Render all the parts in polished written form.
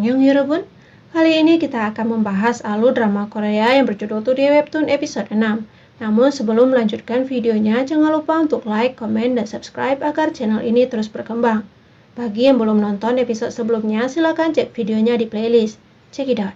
Annyeong Yorobun. Kali ini kita akan membahas alur drama Korea yang berjudul Today Webtoon episode 6. Namun sebelum melanjutkan videonya, jangan lupa untuk like, komen, dan subscribe agar channel ini terus berkembang. Bagi yang belum nonton episode sebelumnya, silakan cek videonya di playlist. Check it out.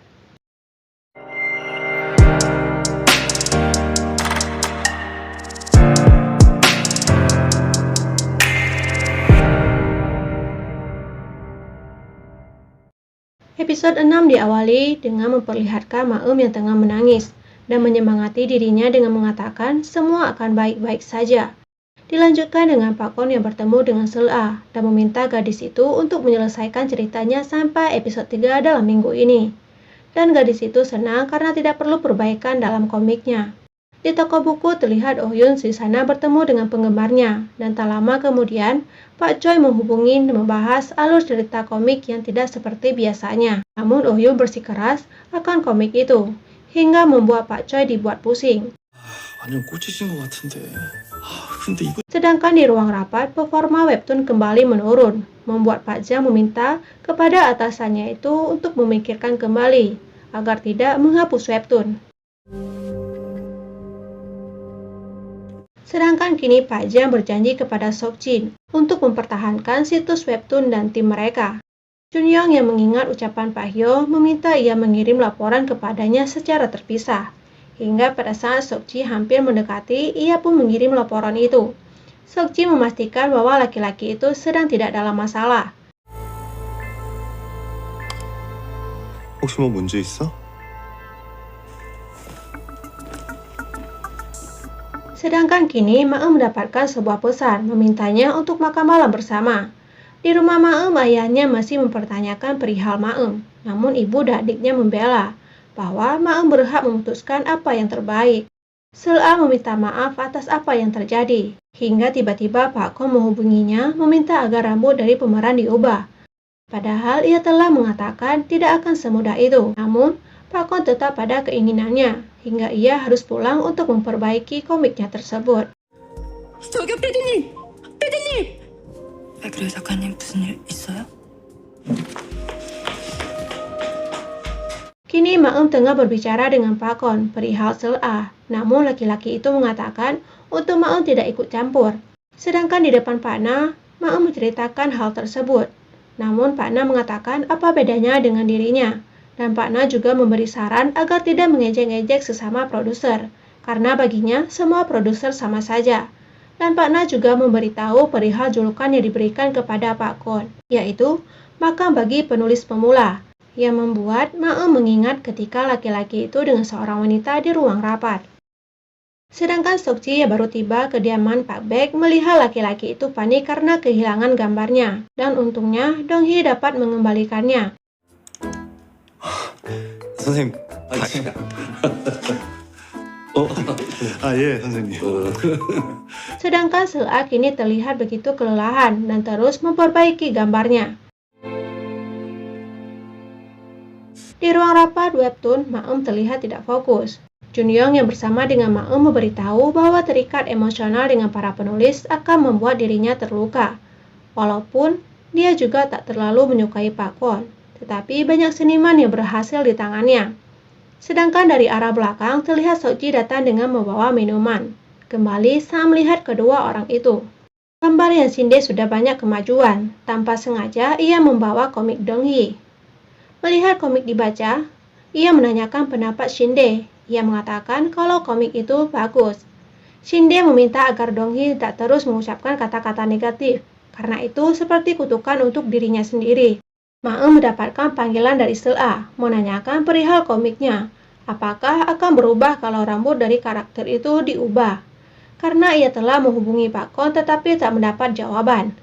Episode 6 diawali dengan memperlihatkan Maem yang tengah menangis dan menyemangati dirinya dengan mengatakan semua akan baik-baik saja. Dilanjutkan dengan Pak Kon yang bertemu dengan Seul-ah dan meminta gadis itu untuk menyelesaikan ceritanya sampai episode 3 dalam minggu ini. Dan gadis itu senang karena tidak perlu perbaikan dalam komiknya. Di toko buku terlihat Oh Yoon di sana bertemu dengan penggemarnya, dan tak lama kemudian Pak Choi menghubungi dan membahas alur cerita komik yang tidak seperti biasanya. Namun Oh Yoon bersikeras akan komik itu, hingga membuat Pak Choi dibuat pusing. Sedangkan di ruang rapat, performa webtoon kembali menurun, membuat Pak Jang meminta kepada atasannya itu untuk memikirkan kembali, agar tidak menghapus webtoon. Sedangkan kini Pak Jang berjanji kepada Sok Jin untuk mempertahankan situs webtoon dan tim mereka. Junyoung yang mengingat ucapan Pak Hyo meminta ia mengirim laporan kepadanya secara terpisah. Hingga pada saat Sok Jin hampir mendekati, ia pun mengirim laporan itu. Sok Jin memastikan bahwa laki-laki itu sedang tidak dalam masalah. 혹시 뭐 문제 있어? Sedangkan kini Maem mendapatkan sebuah pesan memintanya untuk makan malam bersama. Di rumah Maem, ayahnya masih mempertanyakan perihal Maem, namun ibu dan adiknya membela bahwa Maem berhak memutuskan apa yang terbaik. Seul-ah meminta maaf atas apa yang terjadi, hingga tiba-tiba Pak Kon menghubunginya meminta agar rambut dari pemeran diubah. Padahal ia telah mengatakan tidak akan semudah itu, namun Pak Kon tetap pada keinginannya, hingga ia harus pulang untuk memperbaiki komiknya tersebut. 저기요, PD님! PD님! 왜 그래요, 작가님? 무슨 일 있어요? Kini Maem tengah berbicara dengan Pak Kon perihal Seul-ah, namun laki-laki itu mengatakan untuk Maem tidak ikut campur. Sedangkan di depan Pak Na, Maem menceritakan hal tersebut. Namun Pak Na mengatakan apa bedanya dengan dirinya. Dan Pak Na juga memberi saran agar tidak mengejek-ngejek sesama produser, karena baginya semua produser sama saja. Dan Pak Na juga memberitahu perihal julukan yang diberikan kepada Pak Kon, yaitu makam bagi penulis pemula, yang membuat Maem mengingat ketika laki-laki itu dengan seorang wanita di ruang rapat. Sedangkan Sok Ji yang baru tiba ke kediaman Pak Baek melihat laki-laki itu panik karena kehilangan gambarnya, dan untungnya Dong Hee dapat mengembalikannya. 선생님, 예, 선생님. Sedangkan Seul-ah kini terlihat begitu kelelahan dan terus memperbaiki gambarnya. Di ruang rapat webtoon, Maem terlihat tidak fokus. Junyoung yang bersama dengan Maem memberitahu bahwa terikat emosional dengan para penulis akan membuat dirinya terluka. Walaupun dia juga tak terlalu menyukai Pak Kon, tetapi banyak seniman yang berhasil di tangannya. Sedangkan dari arah belakang terlihat Sok Ji datang dengan membawa minuman. Kembali saat melihat kedua orang itu. Gambar yang Shinde sudah banyak kemajuan. Tanpa sengaja ia membawa komik Dong Hee. Melihat komik dibaca, ia menanyakan pendapat Shinde. Ia mengatakan kalau komik itu bagus. Shinde meminta agar Dong Hee tak terus mengucapkan kata-kata negatif, karena itu seperti kutukan untuk dirinya sendiri. Maem mendapatkan panggilan dari Seul-ah, menanyakan perihal komiknya. Apakah akan berubah kalau rambut dari karakter itu diubah? Karena ia telah menghubungi Pak Kon tetapi tak mendapat jawaban.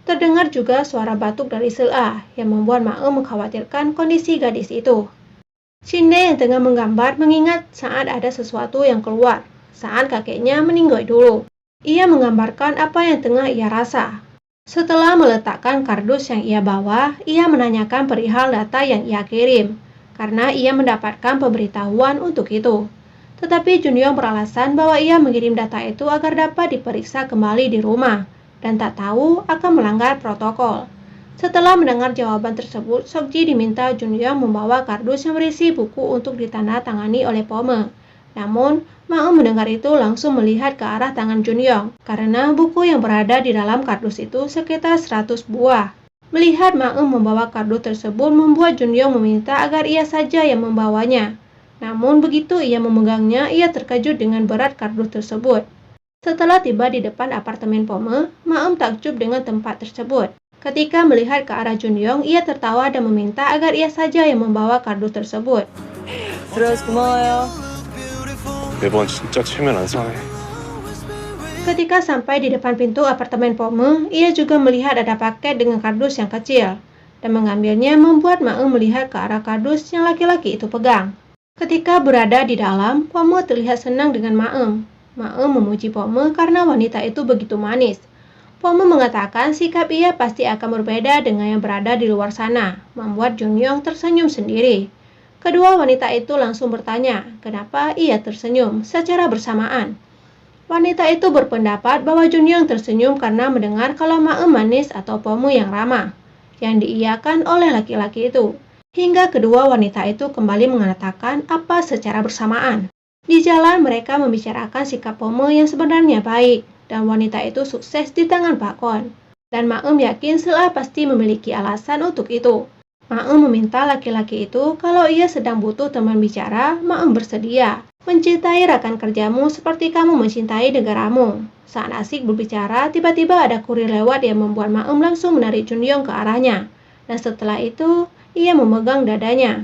Terdengar juga suara batuk dari Seul-ah yang membuat Maem mengkhawatirkan kondisi gadis itu. Shinde yang tengah menggambar mengingat saat ada sesuatu yang keluar, saat kakeknya meninggal dulu. Ia menggambarkan apa yang tengah ia rasa. Setelah meletakkan kardus yang ia bawa, ia menanyakan perihal data yang ia kirim, karena ia mendapatkan pemberitahuan untuk itu. Tetapi Junyoung beralasan bahwa ia mengirim data itu agar dapat diperiksa kembali di rumah, dan tak tahu akan melanggar protokol. Setelah mendengar jawaban tersebut, Sokji diminta Junyong membawa kardus yang berisi buku untuk ditandatangani oleh Pome. Namun, Ma-eum mendengar itu langsung melihat ke arah tangan Junyong, karena buku yang berada di dalam kardus itu sekitar 100 buah. Melihat Ma-eum membawa kardus tersebut membuat Junyong meminta agar ia saja yang membawanya. Namun begitu ia memegangnya, ia terkejut dengan berat kardus tersebut. Setelah tiba di depan apartemen Pome, Ma-eum takjub dengan tempat tersebut. Ketika melihat ke arah Junyong, ia tertawa dan meminta agar ia saja yang membawa kardus tersebut. 들어와서 고마워요. 매번 진짜 체면 안 상해. Ketika sampai di depan pintu apartemen Pome, ia juga melihat ada paket dengan kardus yang kecil. Dan mengambilnya membuat Ma-eum melihat ke arah kardus yang laki-laki itu pegang. Ketika berada di dalam, Pome terlihat senang dengan Ma-eum. Ma-eum memuji Pome karena wanita itu begitu manis. Pome mengatakan sikap ia pasti akan berbeda dengan yang berada di luar sana, membuat Junyong tersenyum sendiri. Kedua wanita itu langsung bertanya, kenapa ia tersenyum secara bersamaan. Wanita itu berpendapat bahwa Junyong tersenyum karena mendengar kalau Ma-eum manis atau Pome yang ramah, yang diiyakan oleh laki-laki itu. Hingga kedua wanita itu kembali mengatakan apa secara bersamaan. Di jalan mereka membicarakan sikap Pome yang sebenarnya baik, dan wanita itu sukses di tangan Pak Kon. Dan Ma-eum yakin Sela pasti memiliki alasan untuk itu. Ma-eum meminta laki-laki itu kalau ia sedang butuh teman bicara, Ma-eum bersedia. Mencintai rekan kerjamu seperti kamu mencintai negaramu. Saat asik berbicara, tiba-tiba ada kurir lewat yang membuat Ma-eum langsung menarik Junyong ke arahnya. Dan setelah itu, ia memegang dadanya.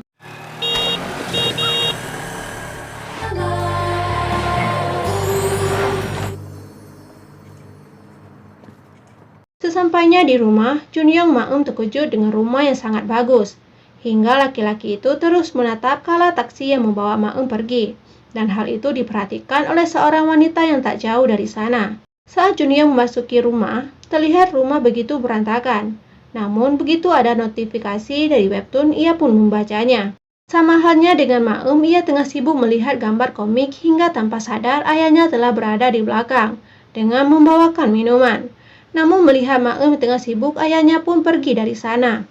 Sesampainya di rumah, Junyong Ma-eum terkejut dengan rumah yang sangat bagus. Hingga laki-laki itu terus menatap kala taksi yang membawa Ma-eum pergi. Dan hal itu diperhatikan oleh seorang wanita yang tak jauh dari sana. Saat Junyong memasuki rumah, terlihat rumah begitu berantakan. Namun begitu ada notifikasi dari webtoon, ia pun membacanya. Sama halnya dengan Ma-eum, ia tengah sibuk melihat gambar komik hingga tanpa sadar ayahnya telah berada di belakang dengan membawakan minuman. Namun melihat Ma-eum tengah sibuk, ayahnya pun pergi dari sana.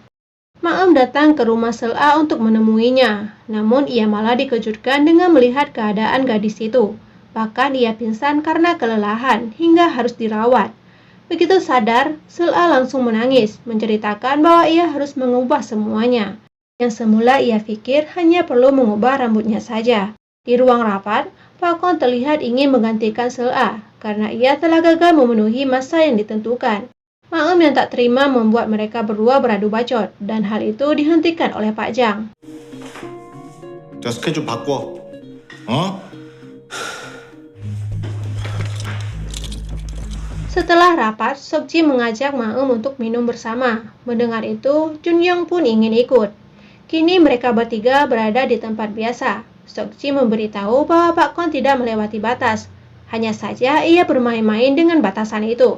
Ma-eum datang ke rumah Sela untuk menemuinya, namun ia malah dikejutkan dengan melihat keadaan gadis itu. Bahkan ia pingsan karena kelelahan hingga harus dirawat. Begitu sadar, Sela langsung menangis, menceritakan bahwa ia harus mengubah semuanya. Yang semula ia pikir hanya perlu mengubah rambutnya saja. Di ruang rapat, Pak Kon terlihat ingin menggantikan Sela karena ia telah gagal memenuhi masa yang ditentukan. Ma-eum yang tak terima membuat mereka berdua beradu bacot, dan hal itu dihentikan oleh Pak Jang. 내가 스케줄 바꿔. 어? Setelah rapat, Sokji mengajak Ma-eum untuk minum bersama. Mendengar itu, Junyong pun ingin ikut. Kini mereka bertiga berada di tempat biasa. Sokji memberitahu bahwa Pak Kon tidak melewati batas. Hanya saja ia bermain-main dengan batasan itu.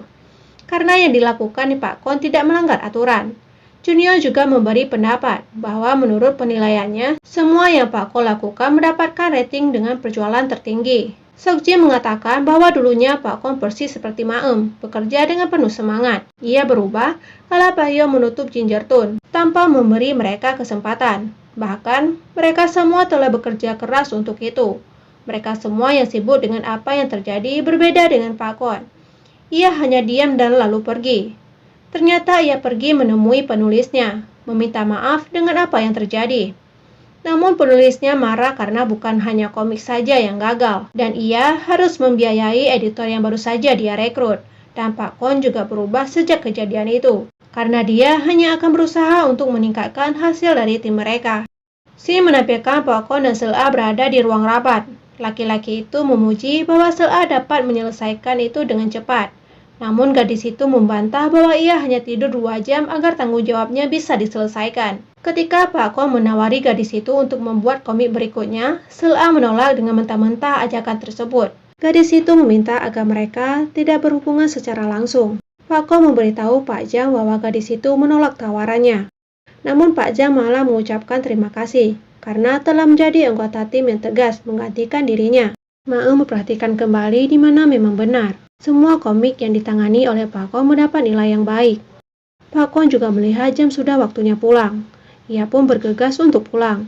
Karena yang dilakukan di Pak Kon tidak melanggar aturan. Junyong juga memberi pendapat bahwa menurut penilaiannya, semua yang Pak Kon lakukan mendapatkan rating dengan perjualan tertinggi. Sokji mengatakan bahwa dulunya Pak Kon persis seperti Ma-eum, bekerja dengan penuh semangat. Ia berubah kala Pak menutup Gingertoon tanpa memberi mereka kesempatan. Bahkan, mereka semua telah bekerja keras untuk itu. Mereka semua yang sibuk dengan apa yang terjadi berbeda dengan Pak Kon. Ia hanya diam dan lalu pergi. Ternyata ia pergi menemui penulisnya, meminta maaf dengan apa yang terjadi. Namun penulisnya marah karena bukan hanya komik saja yang gagal, dan ia harus membiayai editor yang baru saja dia rekrut. Dan Pak Kon juga berubah sejak kejadian itu, karena dia hanya akan berusaha untuk meningkatkan hasil dari tim mereka. Si menampilkan Pak Kon dan Sela berada di ruang rapat. Laki-laki itu memuji bahwa Sela dapat menyelesaikan itu dengan cepat. Namun gadis itu membantah bahwa ia hanya tidur 2 jam agar tanggung jawabnya bisa diselesaikan. Ketika Pak Kon menawari gadis itu untuk membuat komik berikutnya, Sela menolak dengan mentah-mentah ajakan tersebut. Gadis itu meminta agar mereka tidak berhubungan secara langsung. Pak Kon memberitahu Pak Jang bahwa gadis itu menolak tawarannya. Namun Pak Jang malah mengucapkan terima kasih karena telah menjadi anggota tim yang tegas menggantikan dirinya. Ma-eum memperhatikan kembali di mana memang benar. Semua komik yang ditangani oleh Pak Kon mendapat nilai yang baik. Pak Kwon juga melihat jam sudah waktunya pulang. Ia pun bergegas untuk pulang.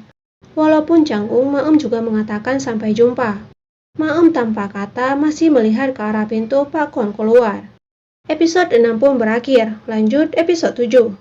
Walaupun canggung, Maem juga mengatakan sampai jumpa. Maem tanpa kata masih melihat ke arah pintu Pak Kwon keluar. Episode 6 pun berakhir, lanjut episode 7.